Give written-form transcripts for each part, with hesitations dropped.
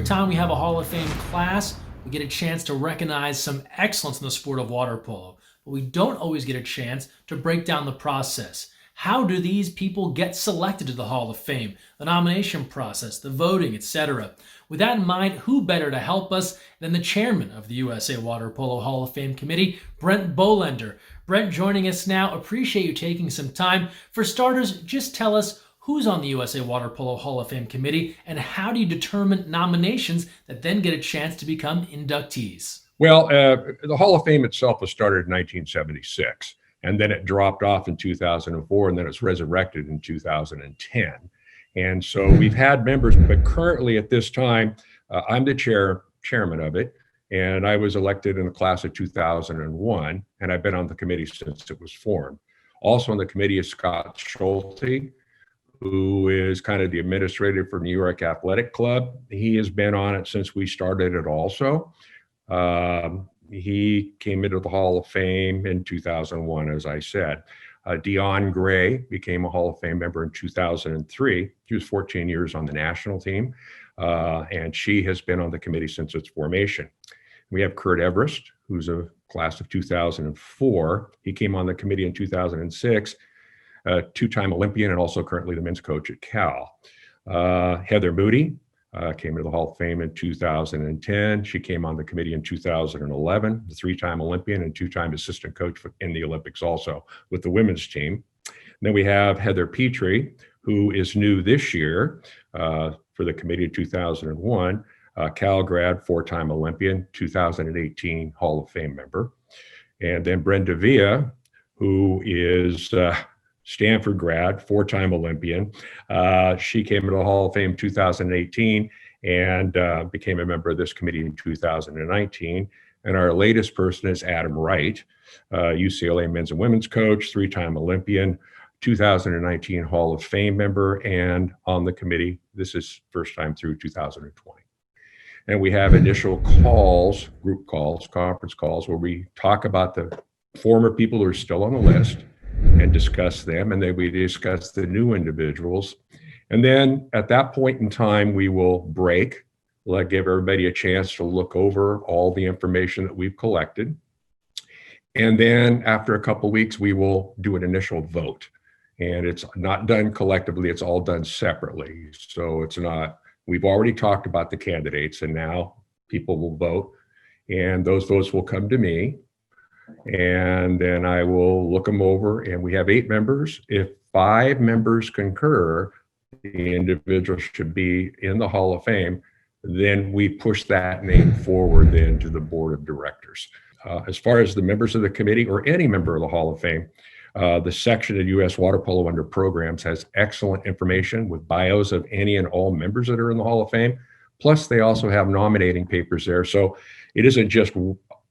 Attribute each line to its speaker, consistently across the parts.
Speaker 1: time we have a Hall of Fame class, we get a chance to recognize some excellence in the sport of water polo, but we don't always get a chance to break down the process. How do these people get selected to the Hall of Fame, the nomination process, the voting, etc.? With that in mind, who better to help us than the chairman of the USA Water Polo Hall of Fame Committee, Brent Bohlender. Brent joining us now. Appreciate you taking some time. For starters, just tell us who's on the USA Water Polo Hall of Fame Committee, and how do you determine nominations that then get a chance to become inductees?
Speaker 2: Well, the Hall of Fame itself was started in 1976, and then it dropped off in 2004, and then it was resurrected in 2010. And so we've had members, but currently at this time, I'm the chairman of it, and I was elected in the class of 2001, and I've been on the committee since it was formed. Also on the committee is Scott Schulte, who is kind of the administrator for New York Athletic Club. He has been on it since we started it also. He came into the Hall of Fame in 2001, as I said. Dion Gray became a Hall of Fame member in 2003. She was 14 years on the national team, and she has been on the committee since its formation. We have Kurt Everest, who's a class of 2004. He came on the committee in 2006. Two-time Olympian and also currently the men's coach at Cal. Heather Moody came to the Hall of Fame in 2010. She came on the committee in 2011, the three-time Olympian and two-time assistant coach in the Olympics also with the women's team. And then we have Heather Petrie, who is new this year for the committee in 2001, Cal grad, four-time Olympian, 2018 Hall of Fame member. And then Brent who is Stanford grad, four-time Olympian. She came into the Hall of Fame 2018 and became a member of this committee in 2019. And our latest person is Adam Wright, UCLA men's and women's coach, three-time Olympian, 2019 Hall of Fame member, and on the committee. This is first time through 2020. And we have initial calls, group calls, conference calls, where we talk about the former people who are still on the list and discuss them, and then we discuss the new individuals. And then at that point in time, we will break, give everybody a chance to look over all the information that we've collected. And then after a couple of weeks, we will do an initial vote. And it's not done collectively, it's all done separately. So it's not, we've already talked about the candidates, and now people will vote, and those votes will come to me. And then I will look them over, and we have 8 members. If 5 members concur the individual should be in the Hall of Fame, then we push that name forward then to the board of directors. As far as the members of the committee or any member of the Hall of Fame, the section of U.S. Water Polo under programs has excellent information with bios of any and all members that are in the Hall of Fame. Plus, they also have nominating papers there. So it isn't just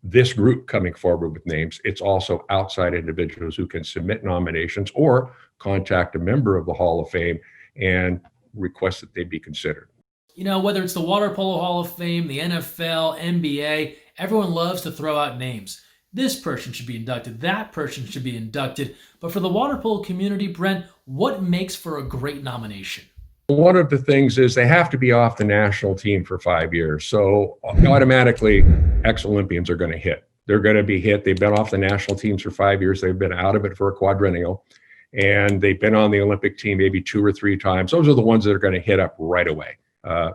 Speaker 2: this group coming forward with names, it's also outside individuals who can submit nominations or contact a member of the Hall of Fame and request that they be considered.
Speaker 1: You know, whether it's the Water Polo Hall of Fame, the NFL, NBA, everyone loves to throw out names. This person should be inducted, that person should be inducted. But for the water polo community, Brent, what makes for a great nomination?
Speaker 2: One of the things is they have to be off the national team for 5 years. So automatically, ex-Olympians are going to hit. They're going to be hit. They've been off the national teams for 5 years. They've been out of it for a quadrennial. And they've been on the Olympic team maybe 2 or 3 times. Those are the ones that are going to hit up right away.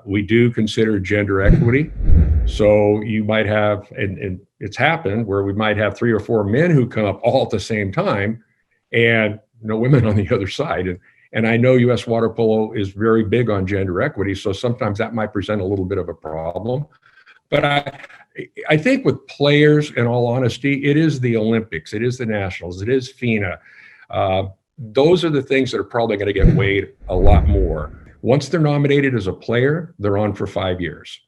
Speaker 2: We do consider gender equity. So you might have, and it's happened, where we might have 3 or 4 men who come up all at the same time and no women on the other side. And I know U.S. Water Polo is very big on gender equity, so sometimes that might present a little bit of a problem. But I think with players, in all honesty, it is the Olympics, it is the Nationals, it is FINA. Those are the things that are probably going to get weighed a lot more. Once they're nominated as a player, they're on for 5 years.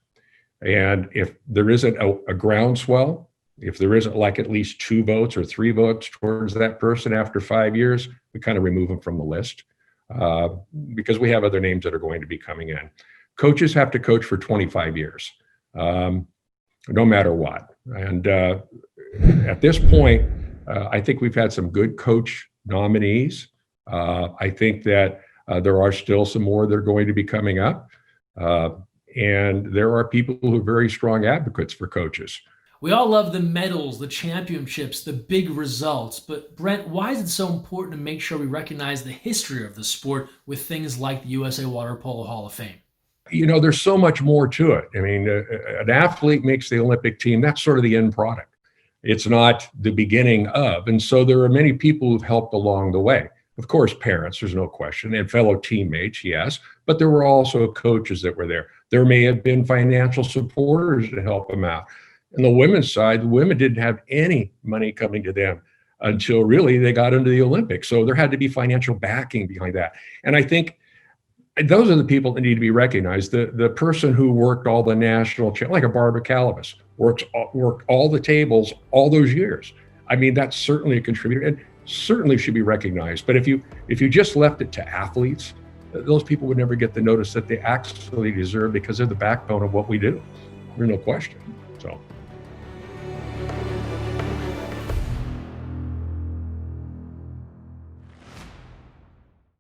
Speaker 2: And if there isn't a groundswell, if there isn't like at least 2 votes or 3 votes towards that person after 5 years, we kind of remove them from the list. Because we have other names that are going to be coming in. Coaches have to coach for 25 years, no matter what. And at this point, I think we've had some good coach nominees. I think that there are still some more that are going to be coming up. And there are people who are very strong advocates for coaches.
Speaker 1: We all love the medals, the championships, the big results. But Brent, why is it so important to make sure we recognize the history of the sport with things like the USA Water Polo Hall of Fame?
Speaker 2: There's so much more to it. I mean, an athlete makes the Olympic team. That's sort of the end product. It's not the beginning of. And so there are many people who've helped along the way. Of course, parents, there's no question, and fellow teammates, yes, but there were also coaches that were there. There may have been financial supporters to help them out. On the women's side, the women didn't have any money coming to them until really they got into the Olympics. So there had to be financial backing behind that. And I think those are the people that need to be recognized. The person who worked all the national, like a Barbara Calabas, worked all the tables all those years. I mean, that's certainly a contributor and certainly should be recognized. But if you just left it to athletes, those people would never get the notice that they actually deserve because they're the backbone of what we do. There's no question. So.